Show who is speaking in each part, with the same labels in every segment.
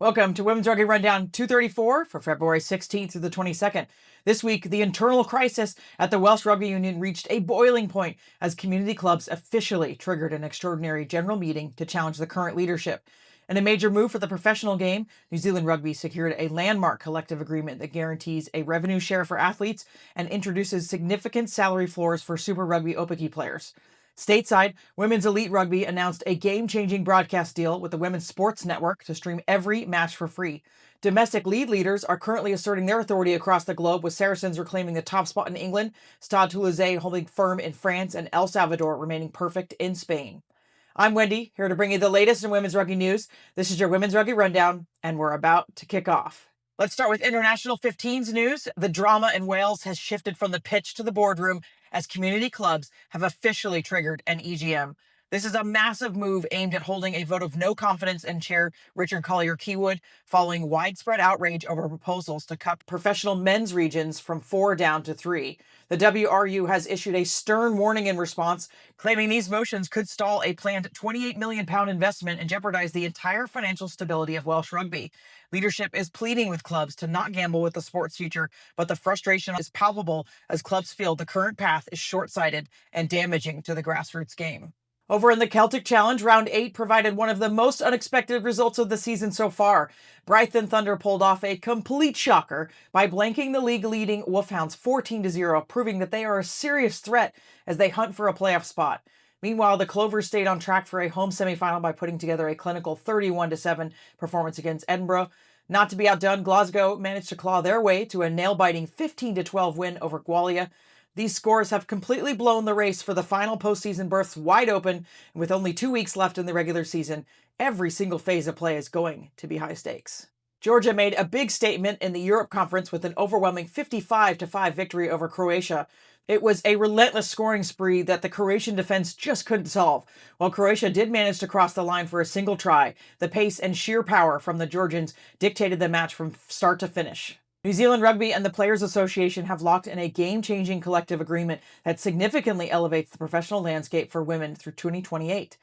Speaker 1: Welcome to Women's Rugby Rundown 234 for February 16th through the 22nd. This week, the internal crisis at the Welsh Rugby Union reached a boiling point as community clubs officially triggered an extraordinary general meeting to challenge the current leadership. In a major move for the professional game, New Zealand Rugby secured a landmark collective agreement that guarantees a revenue share for athletes and introduces significant salary floors for Super Rugby Aupiki players. Stateside, Women's Elite Rugby announced a game-changing broadcast deal with the Women's Sports Network to stream every match for free. Domestic league leaders are currently asserting their authority across the globe, with Saracens reclaiming the top spot in England, Stade Toulousain holding firm in France, and El Salvador remaining perfect in Spain. I'm Wendy, here to bring you the latest in women's rugby news. This is your Women's Rugby Rundown, and we're about to kick off. Let's start with international 15s news. The drama in Wales has shifted from the pitch to the boardroom as community clubs have officially triggered an EGM. This is a massive move aimed at holding a vote of no confidence in Chair Richard Collier-Keywood following widespread outrage over proposals to cut professional men's regions from 4 down to 3. The WRU has issued a stern warning in response, claiming these motions could stall a planned £28 million investment and jeopardize the entire financial stability of Welsh rugby. Leadership is pleading with clubs to not gamble with the sport's future, but the frustration is palpable as clubs feel the current path is short-sighted and damaging to the grassroots game. Over in the Celtic Challenge, Round 8 provided one of the most unexpected results of the season so far. Brighton Thunder pulled off a complete shocker by blanking the league-leading Wolfhounds 14-0, proving that they are a serious threat as they hunt for a playoff spot. Meanwhile, the Clovers stayed on track for a home semifinal by putting together a clinical 31-7 performance against Edinburgh. Not to be outdone, Glasgow managed to claw their way to a nail-biting 15-12 win over Gwalia. These scores have completely blown the race for the final postseason berths wide open, and with only 2 weeks left in the regular season, every single phase of play is going to be high stakes. Georgia made a big statement in the Europe Conference with an overwhelming 55-5 victory over Croatia. It was a relentless scoring spree that the Croatian defense just couldn't solve. While Croatia did manage to cross the line for a single try, the pace and sheer power from the Georgians dictated the match from start to finish. New Zealand Rugby and the Players Association have locked in a game-changing collective agreement that significantly elevates the professional landscape for women through 2028.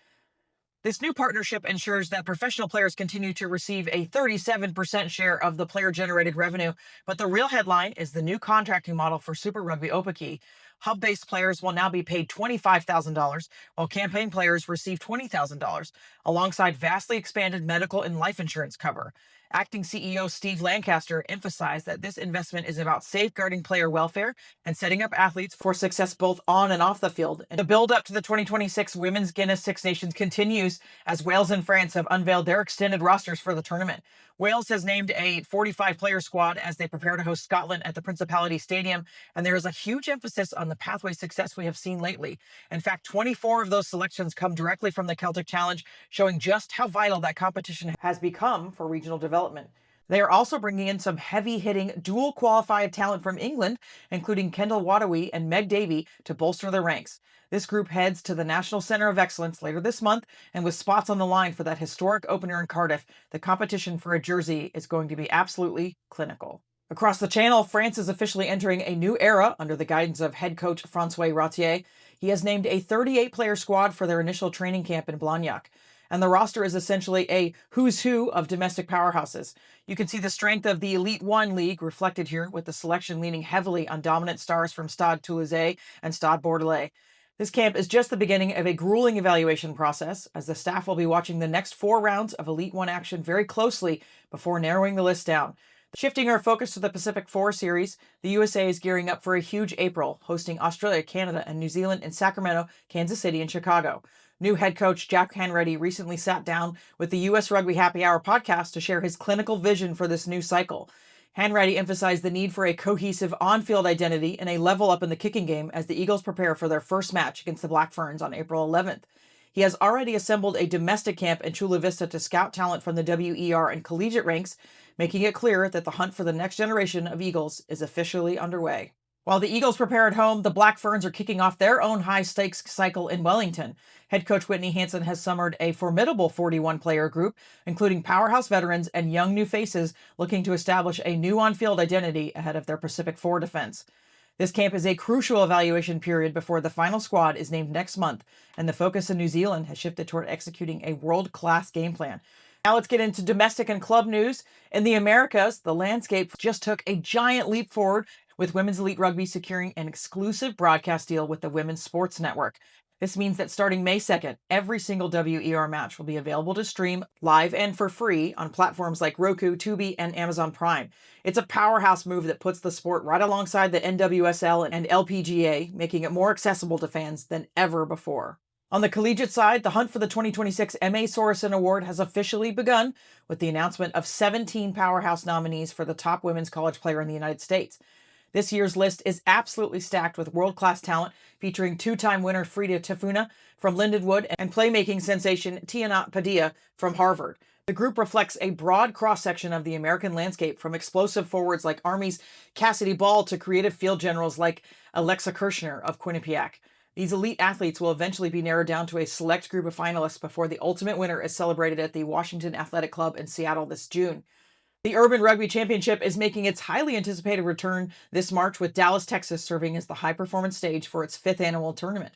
Speaker 1: This new partnership ensures that professional players continue to receive a 37% share of the player-generated revenue, but the real headline is the new contracting model for Super Rugby Aupiki. Hub-based players will now be paid $25,000, while campaign players receive $20,000, alongside vastly expanded medical and life insurance cover. Acting CEO Steve Lancaster emphasized that this investment is about safeguarding player welfare and setting up athletes for success both on and off the field. And the build-up to the 2026 Women's Guinness Six Nations continues as Wales and France have unveiled their extended rosters for the tournament. Wales has named a 45-player squad as they prepare to host Scotland at the Principality Stadium, and there is a huge emphasis on the pathway success we have seen lately. In fact, 24 of those selections come directly from the Celtic Challenge, showing just how vital that competition has become for regional development. They are also bringing in some heavy-hitting, dual-qualified talent from England, including Kendall Wadawi and Meg Davey, to bolster their ranks. This group heads to the National Centre of Excellence later this month, and with spots on the line for that historic opener in Cardiff, the competition for a jersey is going to be absolutely clinical. Across the channel, France is officially entering a new era under the guidance of head coach Francois Ratier. He has named a 38-player squad for their initial training camp in Blagnac, and the roster is essentially a who's who of domestic powerhouses. You can see the strength of the Elite One League reflected here, with the selection leaning heavily on dominant stars from Stade Toulousain and Stade Bordelais. This camp is just the beginning of a grueling evaluation process, as the staff will be watching the next 4 rounds of Elite One action very closely before narrowing the list down. Shifting our focus to the Pacific 4 series, the USA is gearing up for a huge April, hosting Australia, Canada, and New Zealand in Sacramento, Kansas City, and Chicago. New head coach Jack Hanratty recently sat down with the U.S. Rugby Happy Hour podcast to share his clinical vision for this new cycle. Hanratty emphasized the need for a cohesive on-field identity and a level up in the kicking game as the Eagles prepare for their first match against the Black Ferns on April 11th. He has already assembled a domestic camp in Chula Vista to scout talent from the WER and collegiate ranks, making it clear that the hunt for the next generation of Eagles is officially underway. While the Eagles prepare at home, the Black Ferns are kicking off their own high-stakes cycle in Wellington. Head coach Whitney Hansen has summoned a formidable 41-player group, including powerhouse veterans and young new faces looking to establish a new on-field identity ahead of their Pacific 4 defense. This camp is a crucial evaluation period before the final squad is named next month, and the focus in New Zealand has shifted toward executing a world-class game plan. Now let's get into domestic and club news. In the Americas, the landscape just took a giant leap forward with Women's Elite Rugby securing an exclusive broadcast deal with the Women's Sports Network. This means that starting May 2nd, every single WER match will be available to stream live and for free on platforms like Roku, Tubi, and Amazon Prime. It's a powerhouse move that puts the sport right alongside the NWSL and LPGA, making it more accessible to fans than ever before. On the collegiate side, the hunt for the 2026 M.A. Saracen Award has officially begun with the announcement of 17 powerhouse nominees for the top women's college player in the United States. This year's list is absolutely stacked with world-class talent, featuring two-time winner Frida Tafuna from Lindenwood and playmaking sensation Tiana Padilla from Harvard. The group reflects a broad cross-section of the American landscape, from explosive forwards like Army's Cassidy Ball to creative field generals like Alexa Kirshner of Quinnipiac. These elite athletes will eventually be narrowed down to a select group of finalists before the ultimate winner is celebrated at the Washington Athletic Club in Seattle this June. The Urban Rugby Championship is making its highly anticipated return this March, with Dallas, Texas serving as the high-performance stage for its 5th annual tournament.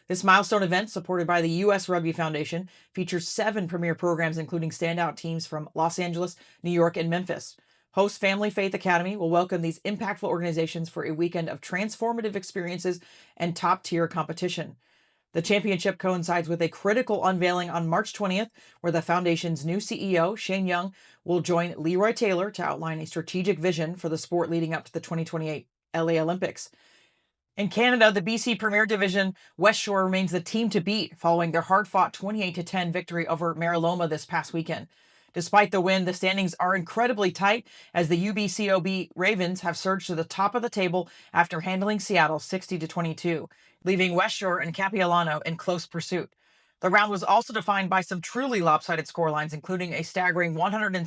Speaker 1: This milestone event, supported by the U.S. Rugby Foundation, features 7 premier programs, including standout teams from Los Angeles, New York, and Memphis. Host Family Faith Academy will welcome these impactful organizations for a weekend of transformative experiences and top-tier competition. The championship coincides with a critical unveiling on March 20th, where the foundation's new CEO, Shane Young, will join Leroy Taylor to outline a strategic vision for the sport leading up to the 2028 LA Olympics. In Canada, the BC Premier Division West Shore remains the team to beat following their hard-fought 28-10 victory over Mariloma this past weekend. Despite the win, the standings are incredibly tight as the UBCOB Ravens have surged to the top of the table after handling Seattle 60-22, leaving West Shore and Capilano in close pursuit. The round was also defined by some truly lopsided scorelines, including a staggering 106-0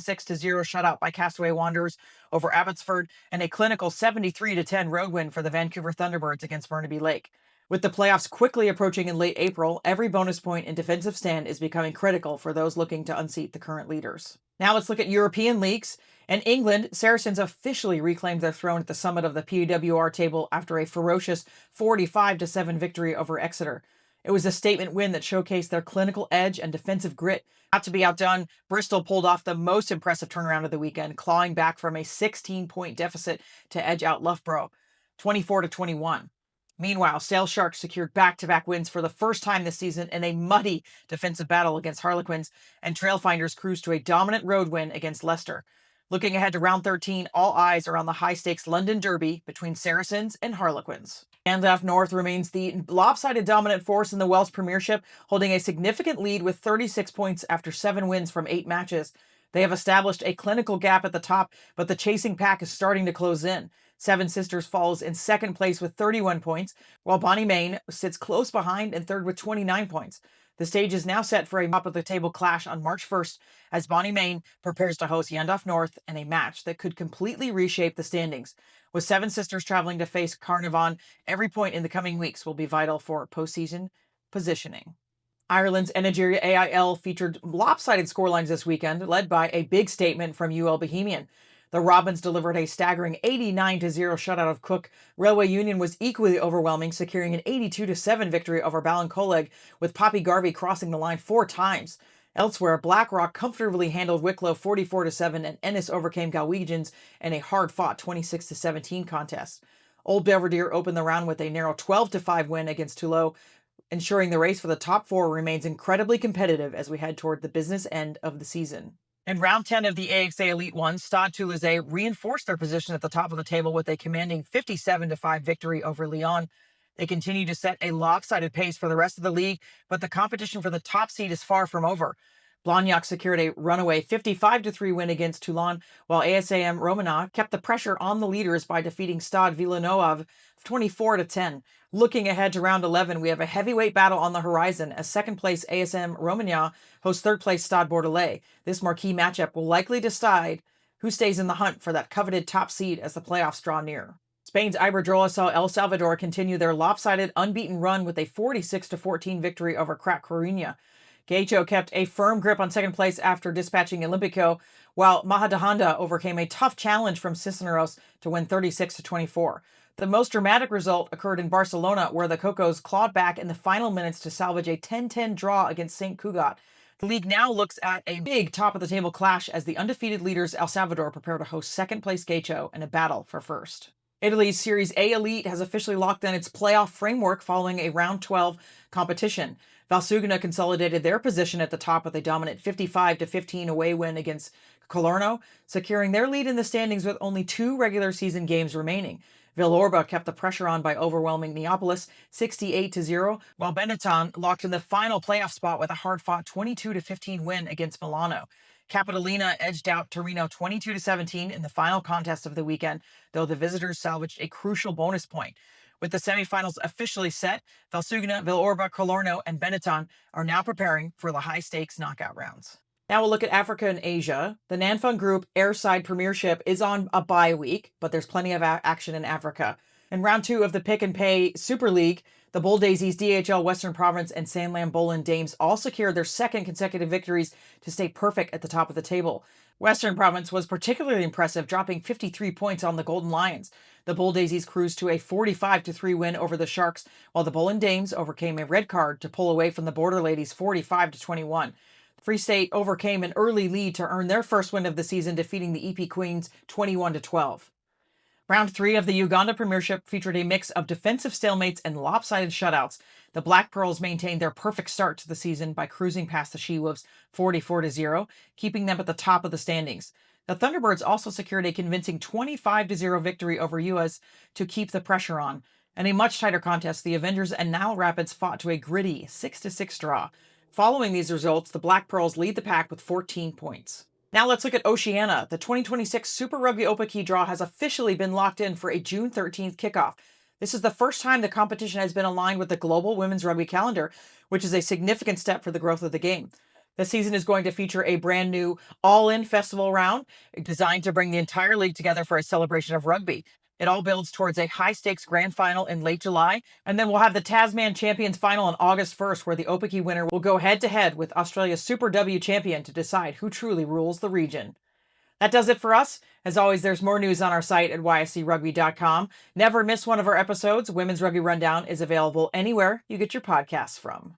Speaker 1: shutout by Castaway Wanderers over Abbotsford and a clinical 73-10 road win for the Vancouver Thunderbirds against Burnaby Lake. With the playoffs quickly approaching in late April, every bonus point and defensive stand is becoming critical for those looking to unseat the current leaders. Now let's look at European leagues. In England, Saracens officially reclaimed their throne at the summit of the PWR table after a ferocious 45-7 victory over Exeter. It was a statement win that showcased their clinical edge and defensive grit. Not to be outdone, Bristol pulled off the most impressive turnaround of the weekend, clawing back from a 16-point deficit to edge out Loughborough, 24-21. Meanwhile, Sale Sharks secured back-to-back wins for the first time this season in a muddy defensive battle against Harlequins, and Trailfinders cruised to a dominant road win against Leicester. Looking ahead to round 13, all eyes are on the high-stakes London Derby between Saracens and Harlequins. Llandaff North remains the lopsided dominant force in the Welsh Premiership, holding a significant lead with 36 points after 7 wins from 8 matches. They have established a clinical gap at the top, but the chasing pack is starting to close in. Seven Sisters falls in second place with 31 points, while Bonymain sits close behind in third with 29 points. The stage is now set for a top-of-the-table clash on March 1st as Bonymain prepares to host Llandaff North in a match that could completely reshape the standings. With Seven Sisters traveling to face Carnarvon, every point in the coming weeks will be vital for postseason positioning. Ireland's Nigeria AIL featured lopsided scorelines this weekend, led by a big statement from UL Bohemian. The Robins delivered a staggering 89-0 shutout of Cook. Railway Union was equally overwhelming, securing an 82-7 victory over Ballincollig, with Poppy Garvey crossing the line 4 times. Elsewhere, Blackrock comfortably handled Wicklow 44-7, and Ennis overcame Galwegians in a hard-fought 26-17 contest. Old Belvedere opened the round with a narrow 12-5 win against Toulouse, ensuring the race for the top 4 remains incredibly competitive as we head toward the business end of the season. In round 10 of the AXA Elite 1, Stade Toulousain reinforced their position at the top of the table with a commanding 57-5 victory over Lyon. They continue to set a lopsided pace for the rest of the league, but the competition for the top seed is far from over. Blagnac secured a runaway 55-3 win against Toulon, while ASAM Romana kept the pressure on the leaders by defeating Stade Villeneuve 24-10. Looking ahead to round 11, we have a heavyweight battle on the horizon as second-place ASM Romagna hosts third-place Stade Bordelais. This marquee matchup will likely decide who stays in the hunt for that coveted top seed as the playoffs draw near. Spain's Iberdrola saw El Salvador continue their lopsided, unbeaten run with a 46-14 victory over Crack Coruña. Gacho kept a firm grip on second place after dispatching Olympico, while Majadahonda overcame a tough challenge from Cisneros to win 36-24. The most dramatic result occurred in Barcelona, where the Cocos clawed back in the final minutes to salvage a 10-10 draw against St. Cugat. The league now looks at a big top-of-the-table clash as the undefeated leaders El Salvador prepare to host second-place Gacho in a battle for first. Italy's Series A Elite has officially locked in its playoff framework following a round 12 competition. Valsugana consolidated their position at the top with a dominant 55-15 away win against Colorno, securing their lead in the standings with only 2 regular season games remaining. Villorba kept the pressure on by overwhelming Neapolis 68-0, while Benetton locked in the final playoff spot with a hard-fought 22-15 win against Milano. Capitolina edged out Torino 22-17 in the final contest of the weekend, though the visitors salvaged a crucial bonus point. With the semifinals officially set, Valsugana, Villorba, Colorno, and Benetton are now preparing for the high-stakes knockout rounds. Now we'll look at Africa and Asia. The Nanfung Group Airside Premiership is on a bye week, but there's plenty of action in Africa. In round 2 of the Pick and Pay Super League, the Bull Daisies, DHL Western Province, and Sanlam Boland Dames all secured their second consecutive victories to stay perfect at the top of the table. Western Province was particularly impressive, dropping 53 points on the Golden Lions. The Bull Daisies cruised to a 45-3 win over the Sharks, while the Boland Dames overcame a red card to pull away from the Border Ladies 45-21. Free State overcame an early lead to earn their first win of the season, defeating the EP Queens 21-12. Round 3 of the Uganda Premiership featured a mix of defensive stalemates and lopsided shutouts. The Black Pearls maintained their perfect start to the season by cruising past the She-Wolves 44-0, keeping them at the top of the standings. The Thunderbirds also secured a convincing 25-0 victory over US to keep the pressure on. In a much tighter contest, the Avengers and Nile Rapids fought to a gritty 6-6 draw. Following these results, the Black Pearls lead the pack with 14 points. Now let's look at Oceania. The 2026 Super Rugby Aupiki draw has officially been locked in for a June 13th kickoff. This is the first time the competition has been aligned with the global women's rugby calendar, which is a significant step for the growth of the game. The season is going to feature a brand new all-in festival round designed to bring the entire league together for a celebration of rugby. It all builds towards a high-stakes grand final in late July, and then we'll have the Tasman Champions final on August 1st, where the Aupiki winner will go head-to-head with Australia's Super W champion to decide who truly rules the region. That does it for us. As always, there's more news on our site at yscrugby.com. Never miss one of our episodes. Women's Rugby Rundown is available anywhere you get your podcasts from.